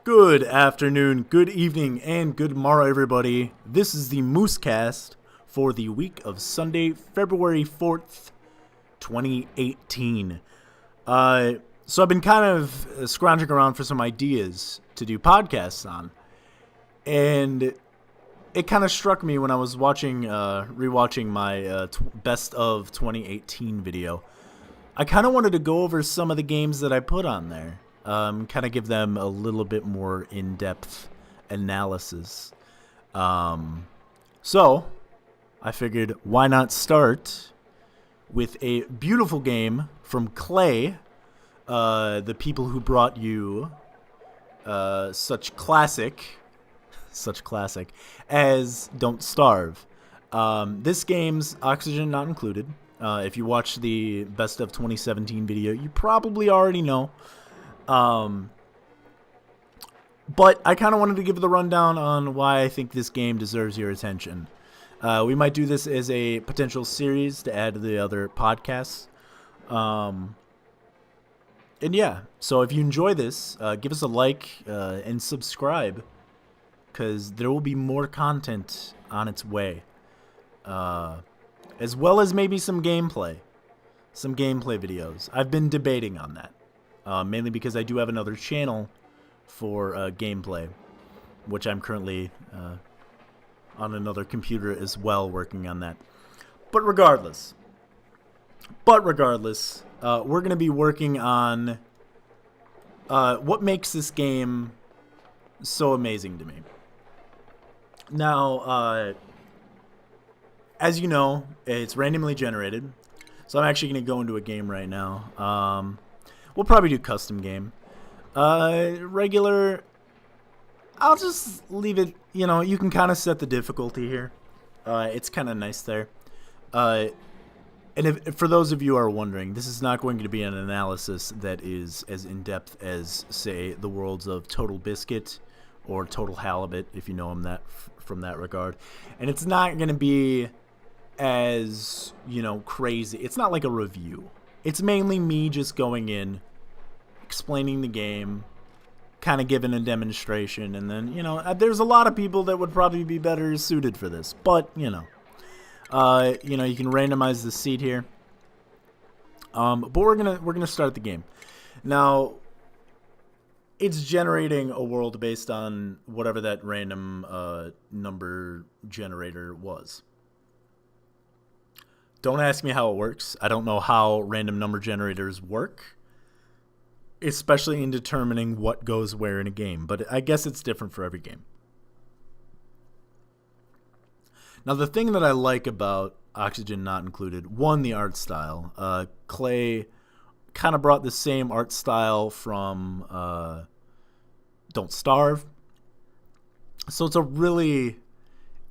Good afternoon, good evening, and good morrow, everybody. This is the Moosecast for the week of Sunday, February 4th, 2018. So I've been kind of scrounging around for some ideas to do podcasts on, and it kind of struck me when I was rewatching my best of 2018 video. I kind of wanted to go over some of the games that I put on there. Kind of give them a little bit more in-depth analysis. So, I figured why not start with a beautiful game from Clay, the people who brought you such classic as Don't Starve. This game's oxygen not included. If you watch the best of 2017 video, you probably already know. But I kind of wanted to give the rundown on why I think this game deserves your attention. We might do this as a potential series to add to the other podcasts. And yeah, so if you enjoy this, give us a like and subscribe, because there will be more content on its way. As well as maybe some gameplay videos. I've been debating on that. Mainly because I do have another channel for gameplay, which I'm currently on another computer as well working on that. But regardless, we're going to be working on what makes this game so amazing to me. Now, as you know, it's randomly generated, so I'm actually going to go into a game right now. We'll probably do custom game. Regular, I'll just leave it, you can kind of set the difficulty here. It's kind of nice there. And for those of you who are wondering, this is not going to be an analysis that is as in-depth as, say, the worlds of Total Biscuit or Total Halibut, if you know them from that regard. And it's not going to be as, crazy. It's not like a review. It's mainly me just going in, explaining the game, kind of giving a demonstration, and then, there's a lot of people that would probably be better suited for this, but, you can randomize the seed here. But we're gonna start the game. Now, it's generating a world based on whatever that random number generator was. Don't ask me how it works. I don't know how random number generators work, especially in determining what goes where in a game. But I guess it's different for every game. Now, the thing that I like about Oxygen Not Included, one, the art style. Clay kind of brought the same art style from Don't Starve. So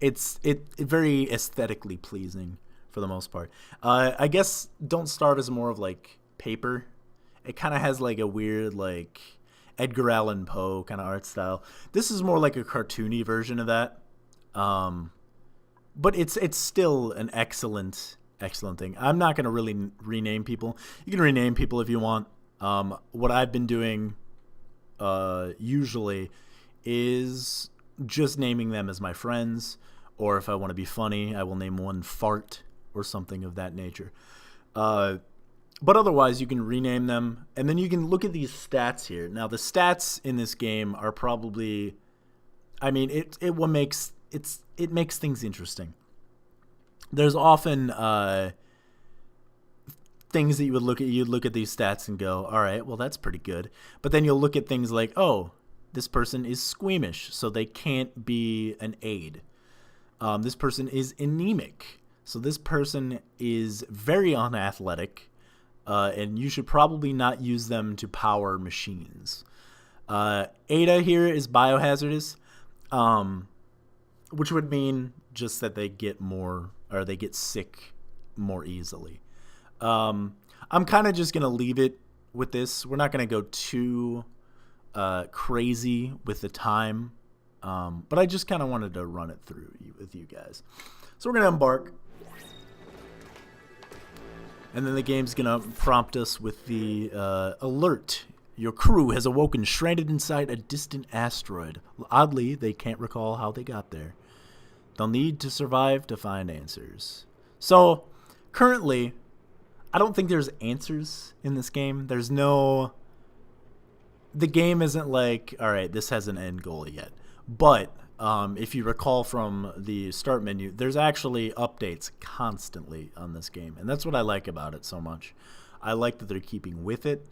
it's it's very aesthetically pleasing for the most part. I guess Don't Starve is more of like paper. It kind of has like a weird like Edgar Allan Poe kind of art style. This is more like a cartoony version of that. But it's still an excellent thing. I'm not going to really rename people. You can rename people if you want. What I've been doing usually is just naming them as my friends, or if I want to be funny, I will name one Fart or something of that nature. But otherwise, you can rename them, and then you can look at these stats here. Now, the stats in this game are probably, it makes things interesting. There's often things that you'd look at these stats and go, all right, well, that's pretty good. But then you'll look at things like, oh, this person is squeamish, so they can't be an aid. This person is anemic, so this person is very unathletic. And you should probably not use them to power machines. Ada here is biohazardous, which would mean just that they get sick more easily. I'm kind of just going to leave it with this. We're not going to go too crazy with the time, but I just kind of wanted to run it through with you guys. So we're going to embark. And then the game's going to prompt us with the alert. Your crew has awoken stranded inside a distant asteroid. Oddly, they can't recall how they got there. They'll need to survive to find answers. So, currently, I don't think there's answers in this game. There's no... The game isn't like, alright, this has an end goal yet. But, if you recall from the start menu, there's actually updates constantly on this game. And that's what I like about it so much. I like that they're keeping with it.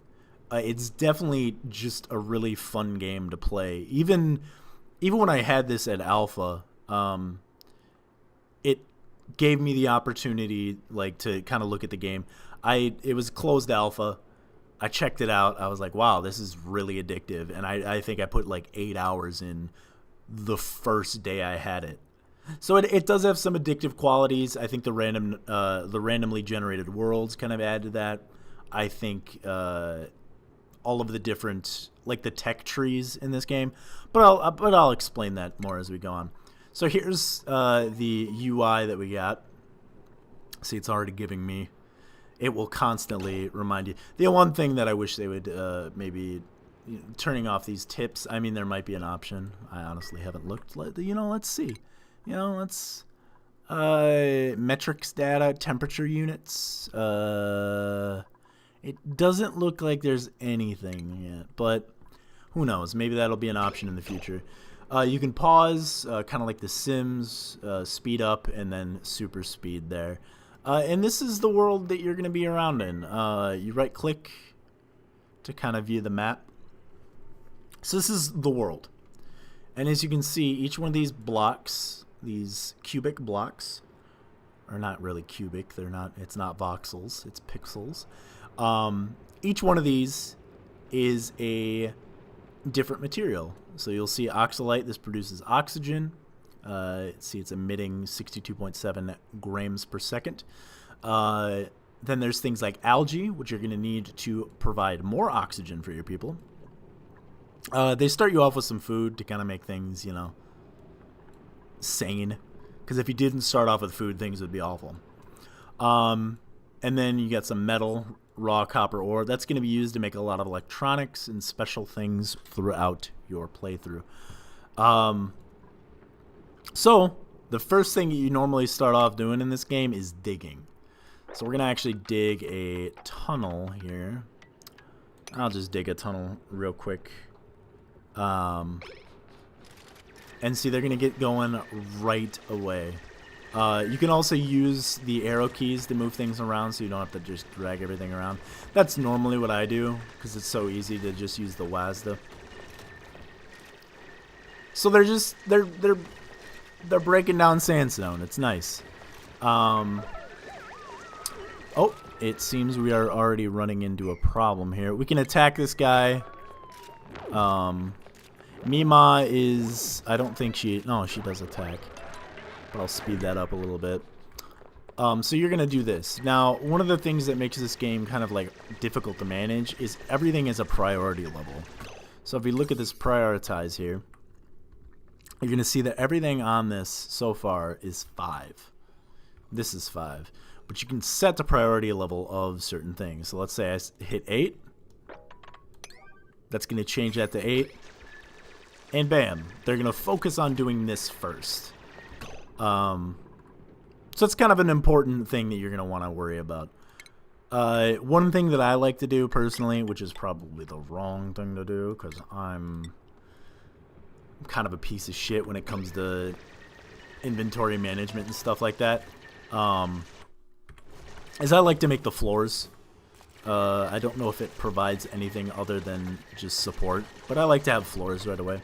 It's definitely just a really fun game to play. Even when I had this at alpha, it gave me the opportunity like to kind of look at the game. It was closed alpha. I checked it out. I was like, wow, this is really addictive. And I think I put like 8 hours in the first day I had it. So it does have some addictive qualities. I think the randomly generated worlds kind of add to that. I think all of the different, like the tech trees in this game. But I'll explain that more as we go on. So here's the UI that we got. See, it's already giving me... It will constantly remind you. The one thing that I wish they would maybe turning off these tips. I mean, there might be an option. I honestly haven't looked. Let's see. Let's metrics data, temperature units. It doesn't look like there's anything yet, but who knows? Maybe that'll be an option in the future. You can pause, kind of like The Sims, speed up, and then super speed there. And this is the world that you're going to be around in. You right-click to kind of view the map. So this is the world. And as you can see, each one of these blocks, these cubic blocks, are not really cubic. It's not voxels. It's pixels. Each one of these is a different material. So you'll see oxalite. This produces oxygen. See, it's emitting 62.7 grams per second. Then there's things like algae, which you're going to need to provide more oxygen for your people. They start you off with some food to kind of make things, sane. Because if you didn't start off with food, things would be awful. And then you got some metal, raw copper ore. That's going to be used to make a lot of electronics and special things throughout your playthrough. So, the first thing you normally start off doing in this game is digging. So we're going to actually dig a tunnel here. I'll just dig a tunnel real quick. And see, they're going to get going right away. You can also use the arrow keys to move things around so you don't have to just drag everything around. That's normally what I do because it's so easy to just use the WASD. So they're breaking down sandstone. It's nice. Oh, it seems we are already running into a problem here. We can attack this guy. Mima is... I don't think she... No, she does attack. But I'll speed that up a little bit. So you're going to do this. Now, one of the things that makes this game kind of like difficult to manage is everything is a priority level. So if we look at this prioritize here, you're going to see that everything on this so far is 5. This is 5. But you can set the priority level of certain things. So let's say I hit 8. That's going to change that to 8. And bam, they're going to focus on doing this first. So it's kind of an important thing that you're going to want to worry about. One thing that I like to do personally, which is probably the wrong thing to do because I'm kind of a piece of shit when it comes to inventory management and stuff like that, is I like to make the floors. I don't know if it provides anything other than just support, but I like to have floors right away.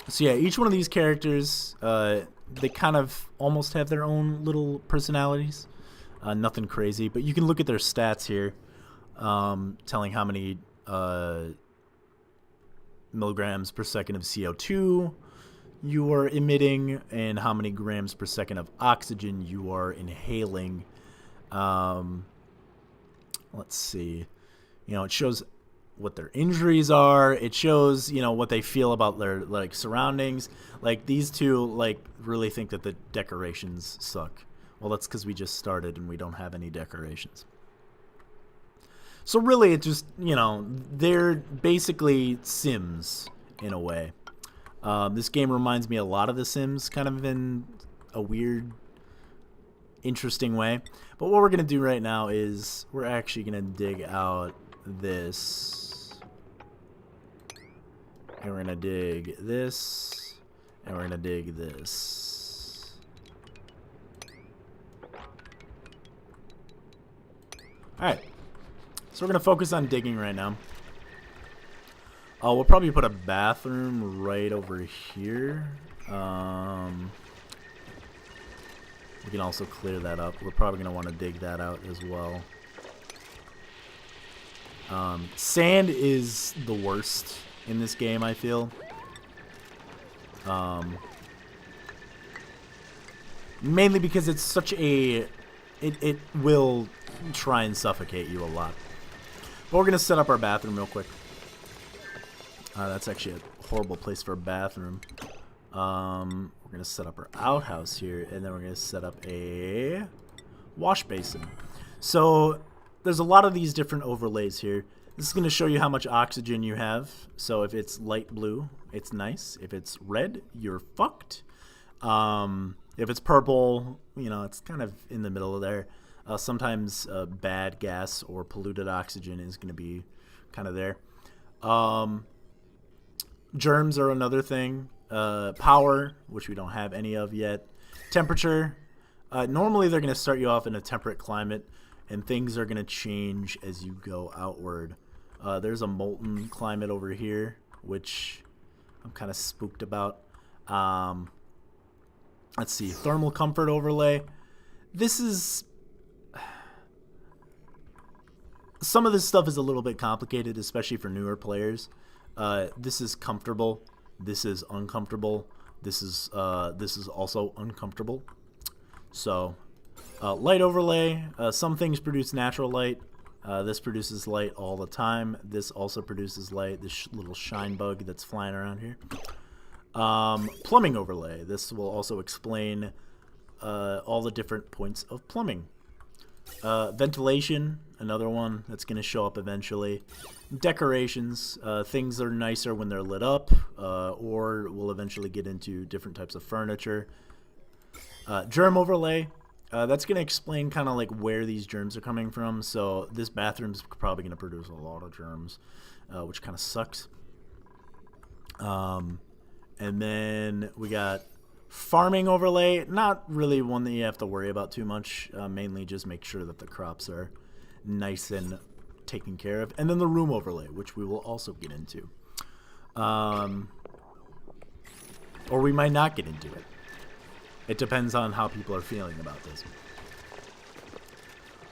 So yeah, each one of these characters, they kind of almost have their own little personalities. Nothing crazy, but you can look at their stats here, telling how many milligrams per second of CO2 you are emitting and how many grams per second of oxygen you are inhaling. Let's see. It shows what their injuries are. It shows, what they feel about their surroundings. Like these two really think that the decorations suck. Well, that's because we just started and we don't have any decorations. So really, it just, you know, they're basically Sims in a way. This game reminds me a lot of The Sims, kind of in a weird, interesting way. But what we're going to do right now is we're actually going to dig out this. And we're going to dig this. And we're going to dig this. Alright. So we're going to focus on digging right now. We'll probably put a bathroom right over here. We can also clear that up. We're probably going to want to dig that out as well. Sand is the worst in this game, I feel. Mainly because it's such a... It will try and suffocate you a lot. But we're going to set up our bathroom real quick. That's actually a horrible place for a bathroom. We're going to set up our outhouse here, and then we're going to set up a wash basin. So there's a lot of these different overlays here. This is going to show you how much oxygen you have. So if it's light blue, it's nice. If it's red, you're fucked. If it's purple, you know, it's kind of in the middle of there. Sometimes bad gas or polluted oxygen is going to be kind of there. Germs are another thing. Power, which we don't have any of yet. Temperature. Normally they're going to start you off in a temperate climate, and things are going to change as you go outward. There's a molten climate over here, which I'm kind of spooked about. Let's see. Thermal comfort overlay. This is... Some of this stuff is a little bit complicated, especially for newer players. This is comfortable. This is uncomfortable. This is also uncomfortable. So, light overlay. Some things produce natural light. This produces light all the time. This also produces light. This little shine bug that's flying around here. Plumbing overlay. This will also explain all the different points of plumbing. Ventilation, another one that's going to show up eventually. Decorations, things are nicer when they're lit up, or we'll eventually get into different types of furniture. Germ overlay, that's going to explain kind of like where these germs are coming from. So this bathroom's probably going to produce a lot of germs, which kind of sucks. And then we got farming overlay, not really one that you have to worry about too much. Mainly just make sure that the crops are nice and taken care of. And then the room overlay, which we will also get into. Or we might not get into it. It depends on how people are feeling about this.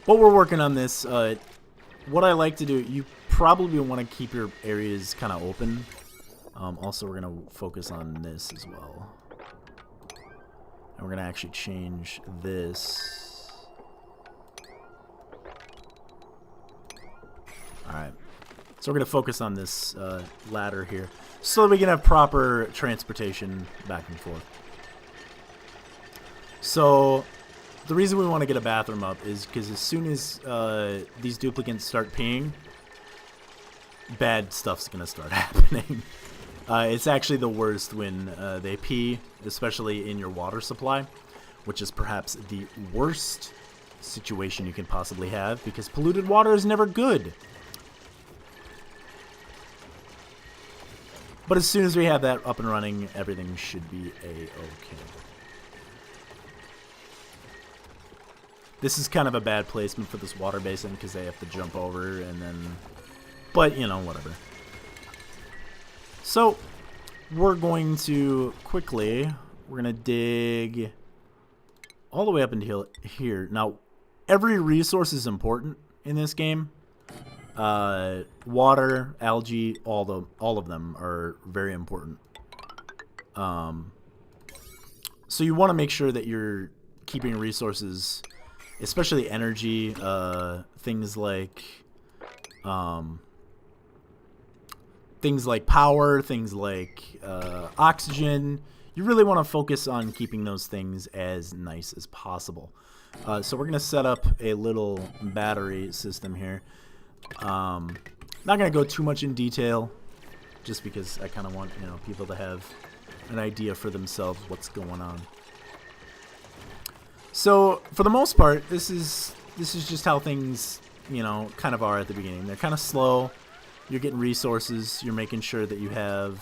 But we're working on this. What I like to do, you probably want to keep your areas kind of open. Also, we're going to focus on this as well. And we're going to actually change this. Alright. So we're going to focus on this ladder here, so that we can have proper transportation back and forth. So the reason we want to get a bathroom up is because as soon as these duplicants start peeing, bad stuff's going to start happening. It's actually the worst when they pee, especially in your water supply, which is perhaps the worst situation you can possibly have, because polluted water is never good. But as soon as we have that up and running, everything should be a-okay. This is kind of a bad placement for this water basin because they have to jump over and then... But, you know, whatever. So, we're going to quickly... We're going to dig all the way up until here. Now, every resource is important in this game. Water, algae, all of them are very important. So you want to make sure that you're keeping resources, especially energy, things like power, things like oxygen. You really want to focus on keeping those things as nice as possible. So we're going to set up a little battery system here. Not going to go too much in detail, just because I kind of want, people to have an idea for themselves what's going on. So, for the most part, this is just how things, kind of are at the beginning. They're kind of slow. You're getting resources. You're making sure that you have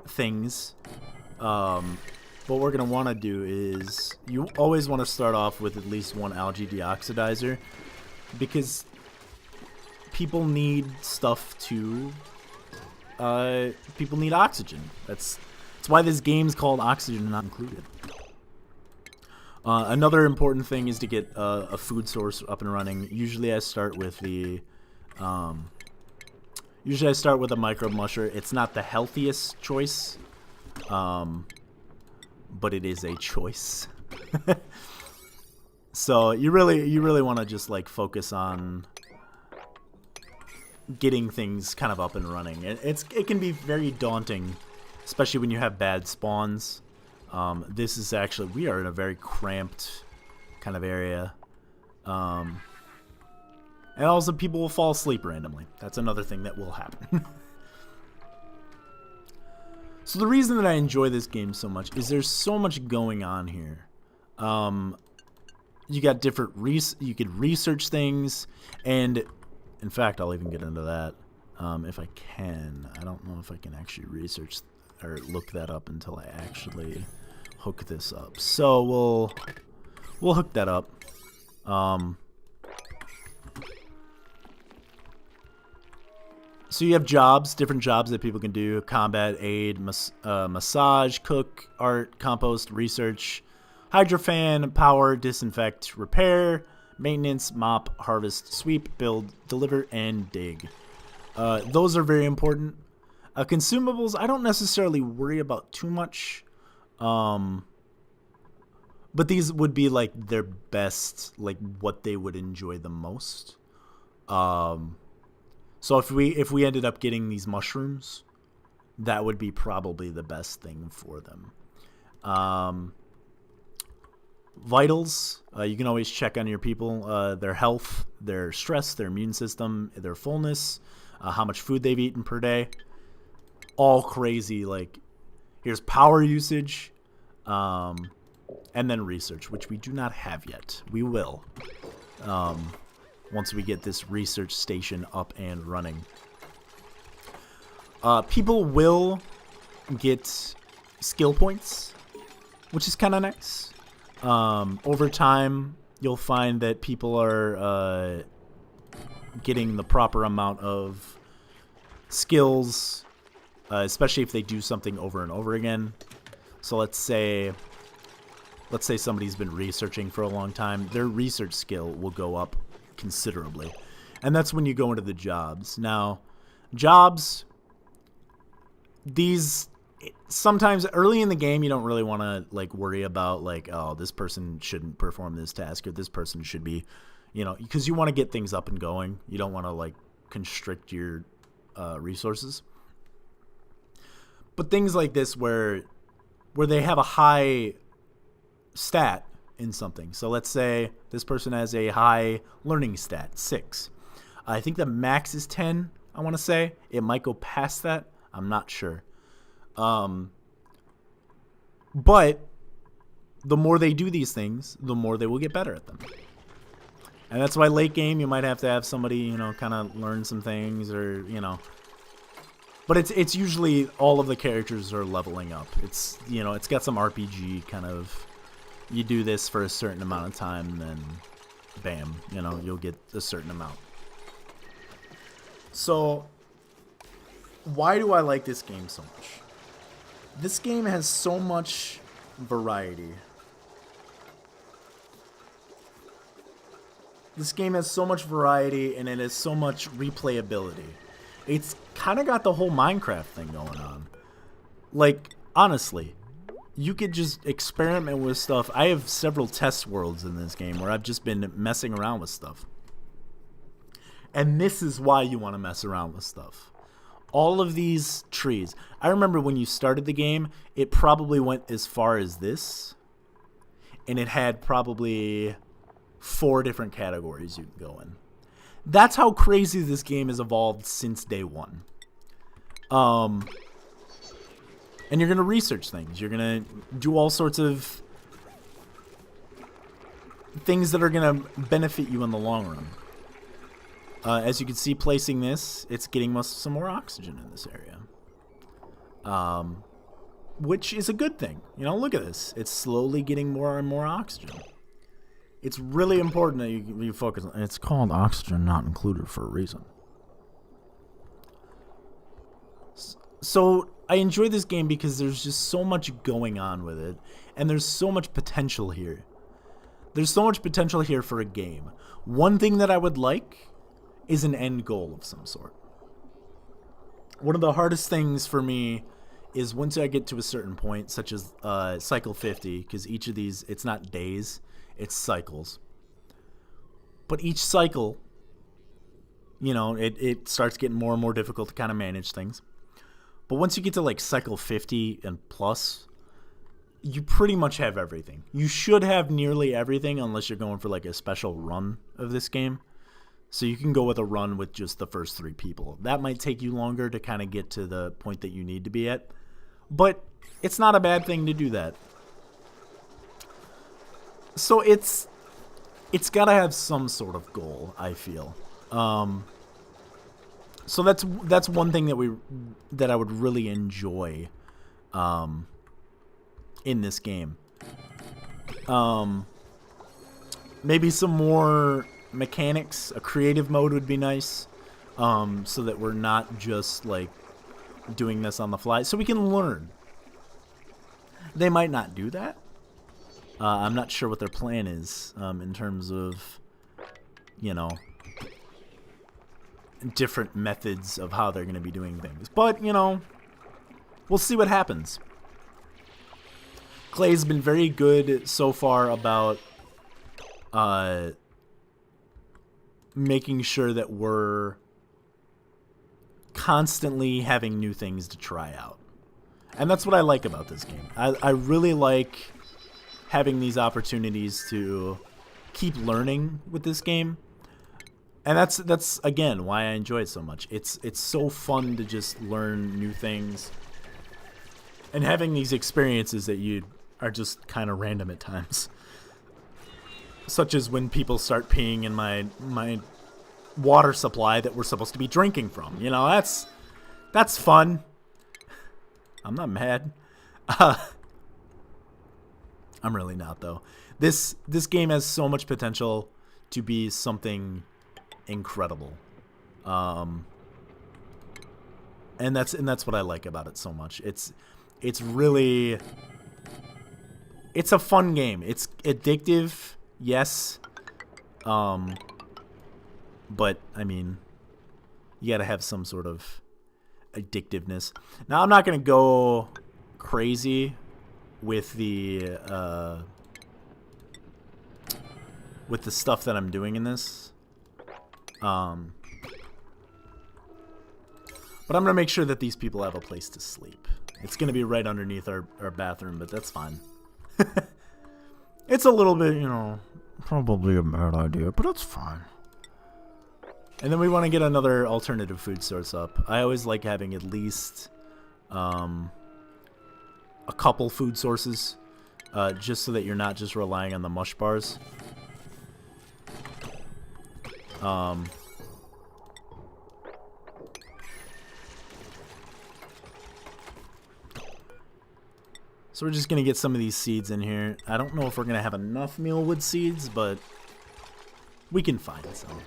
things. What we're going to want to do is you always want to start off with at least one algae deoxidizer, because people need stuff to people need oxygen. That's why this game's called Oxygen Not Included. Another important thing is to get a food source up and running. Usually I start with a microbe musher. It's not the healthiest choice, but it is a choice. So you really want to just like focus on getting things kind of up and running. It can be very daunting, especially when you have bad spawns. This is actually, we are in a very cramped kind of area. And also people will fall asleep randomly. That's another thing that will happen. So the reason that I enjoy this game so much is there's so much going on here. You got different you could research things, and in fact, I'll even get into that if I can. I don't know if I can actually research or look that up until I actually hook this up. So we'll hook that up. So you have jobs, different jobs that people can do: combat, aid, massage, cook, art, compost, research, hydrofan, power, disinfect, repair, maintenance, mop, harvest, sweep, build, deliver, and dig. Those are very important. Consumables, I don't necessarily worry about too much. But these would be like their best, like what they would enjoy the most. So if we ended up getting these mushrooms, that would be probably the best thing for them. Vitals, you can always check on your people, their health, their stress, their immune system, their fullness, how much food they've eaten per day. All crazy. Like, here's power usage, and then research, which we do not have yet. We will, once we get this research station up and running. People will get skill points, which is kind of nice. Over time, you'll find that people are getting the proper amount of skills, especially if they do something over and over again. So let's say somebody's been researching for a long time. Their research skill will go up considerably. And that's when you go into the jobs. Now, jobs, these sometimes early in the game you don't really want to like worry about like, oh, this person shouldn't perform this task, or this person should be, because you want to get things up and going. You don't want to like constrict your resources. But things like this where they have a high stat in something. So let's say this person has a high learning stat, 6. I think the max is 10, I want to say. It might go past that. I'm not sure. But the more they do these things, the more they will get better at them. And that's why late game you might have to have somebody, kind of learn some things, or, But it's usually all of the characters are leveling up. It's, it's got some RPG kind of, you do this for a certain amount of time, then bam, you'll get a certain amount. So why do I like this game so much? This game has so much variety. This game has so much variety, and it has so much replayability. It's kind of got the whole Minecraft thing going on. Like, honestly, you could just experiment with stuff. I have several test worlds in this game where I've just been messing around with stuff. And this is why you want to mess around with stuff. All of these trees. I remember when you started the game, it probably went as far as this. And it had probably 4 different categories you can go in. That's how crazy this game has evolved since day one. And you're going to research things. You're going to do all sorts of things that are going to benefit you in the long run. As you can see, placing this, it's getting us some more oxygen in this area. Which is a good thing. You know, look at this. It's slowly getting more and more oxygen. It's really important that you focus on. It's called oxygen not included for a reason. So I enjoy this game because there's just so much going on with it, and there's so much potential here. There's so much potential here for a game. One thing that I would like is an end goal of some sort. One of the hardest things for me is once I get to a certain point, such as cycle 50, because each of these, it's not days, it's cycles. But each cycle, you know, it starts getting more and more difficult to kind of manage things. But once you get to like cycle 50 and plus, you pretty much have everything. You should have nearly everything unless you're going for like a special run of this game. So you can go with a run with just the first 3 people. That might take you longer to kind of get to the point that you need to be at. But it's not a bad thing to do that. So it's got to have some sort of goal, I feel. So that's one thing that I would really enjoy in this game. Maybe some more mechanics. A creative mode would be nice, so that we're not just like doing this on the fly, so we can learn. They might not do that. I'm not sure what their plan is in terms of, you know, different methods of how they're going to be doing things. But, you know, we'll see what happens. Clay's been very good so far about making sure that we're constantly having new things to try out. And that's what I like about this game. I really like having these opportunities to keep learning with this game. And that's again why I enjoy it so much. It's so fun to just learn new things. And having these experiences that you are just kind of random at times. Such as when people start peeing in my water supply that we're supposed to be drinking from. You know, that's fun. I'm not mad. I'm really not, though. This game has so much potential to be something incredible. And that's what I like about it so much. It's really, it's a fun game. It's addictive, yes. But I mean, you got to have some sort of addictiveness. Now, I'm not going to go crazy with the stuff that I'm doing in this. But I'm going to make sure that these people have a place to sleep. It's going to be right underneath our bathroom, but that's fine. It's a little bit, you know, probably a bad idea, but it's fine. And then we want to get another alternative food source up. I always like having at least a couple food sources, just so that you're not just relying on the mush bars. So we're just going to get some of these seeds in here. I don't know if we're going to have enough mealwood seeds, but we can find some.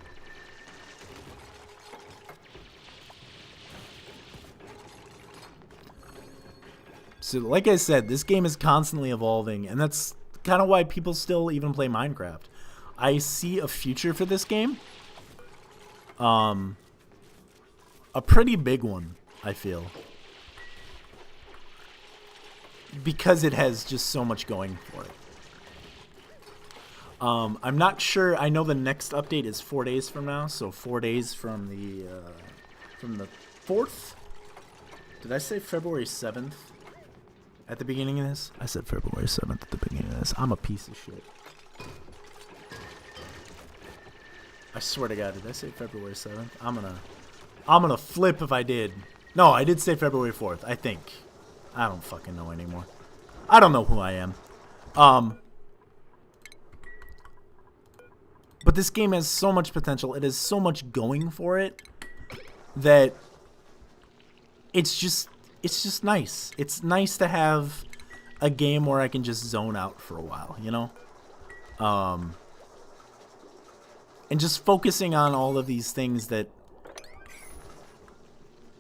So like I said, this game is constantly evolving, and that's kind of why people still even play Minecraft. I see a future for this game. A pretty big one, I feel. Because it has just so much going for it. I'm not sure. I know the next update is 4 days from now, so 4 days from the 4th? Did I say February 7th? At the beginning of this? I said February 7th at the beginning of this. I'm a piece of shit. I swear to God, did I say February 7th? I'm gonna flip if I did. No, I did say February 4th, I think. I don't fucking know anymore. I don't know who I am. But this game has so much potential. It has so much going for it that it's just nice. It's nice to have a game where I can just zone out for a while, you know? And just focusing on all of these things that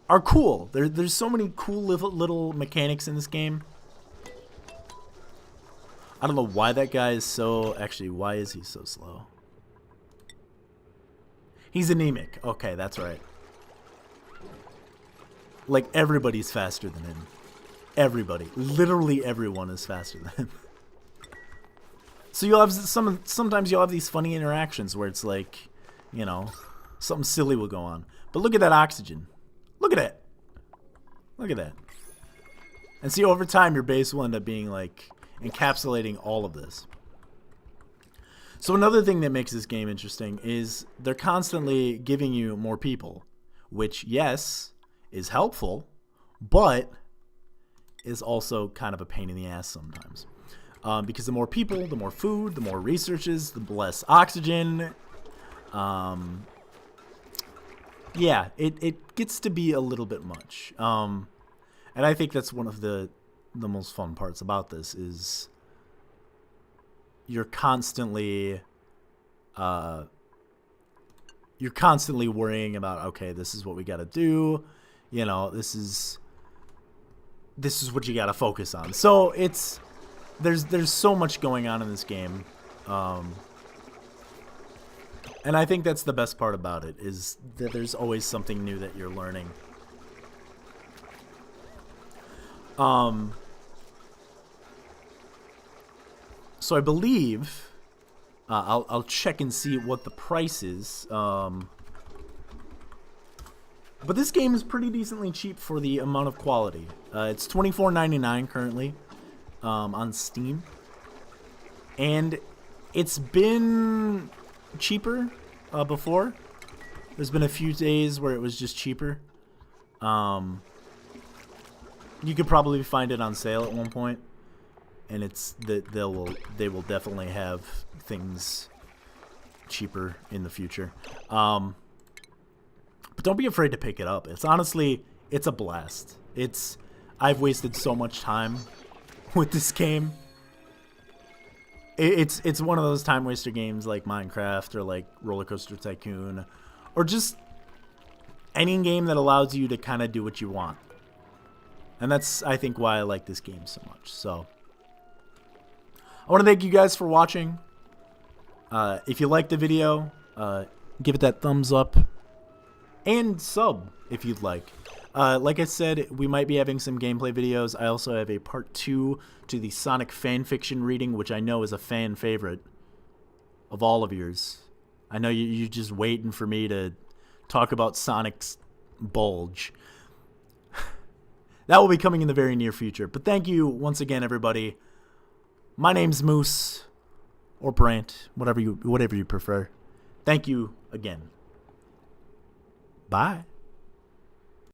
are cool. There's so many cool little mechanics in this game. I don't know why that guy is so... Actually, why is he so slow? He's anemic. Okay, that's right. Like, everybody's faster than him. Everybody. Literally everyone is faster than him. So you'll have sometimes you'll have these funny interactions where it's like, you know, something silly will go on. But look at that oxygen. Look at it. Look at that. And see, over time, your base will end up being, like, encapsulating all of this. So another thing that makes this game interesting is they're constantly giving you more people, which, yes, is helpful, but is also kind of a pain in the ass sometimes. Because the more people, the more food, the more researches, the less oxygen. Yeah, it gets to be a little bit much. And I think that's one of the most fun parts about this is you're constantly worrying about, okay, this is what we got to do. You know, this is what you got to focus on. So there's so much going on in this game. And I think that's the best part about it, is that there's always something new that you're learning. So I believe I'll check and see what the price is. But this game is pretty decently cheap for the amount of quality. It's $24.99 currently on Steam, and it's been cheaper before. There's been a few days where it was just cheaper. You could probably find it on sale at one point, and they will definitely have things cheaper in the future. But don't be afraid to pick it up. It's honestly a blast. I've wasted so much time with this game. It's one of those time waster games like Minecraft or like Roller Coaster Tycoon, or just any game that allows you to kind of do what you want. And that's, I think, why I like this game so much. So I want to thank you guys for watching. If you liked the video, give it that thumbs up and sub if you'd like. Like I said, we might be having some gameplay videos. I also have a part 2 to the Sonic fanfiction reading, which I know is a fan favorite of all of yours. I know you're just waiting for me to talk about Sonic's bulge. That will be coming in the very near future. But thank you once again, everybody. My name's Moose, or Brandt, whatever you prefer. Thank you again. Bye.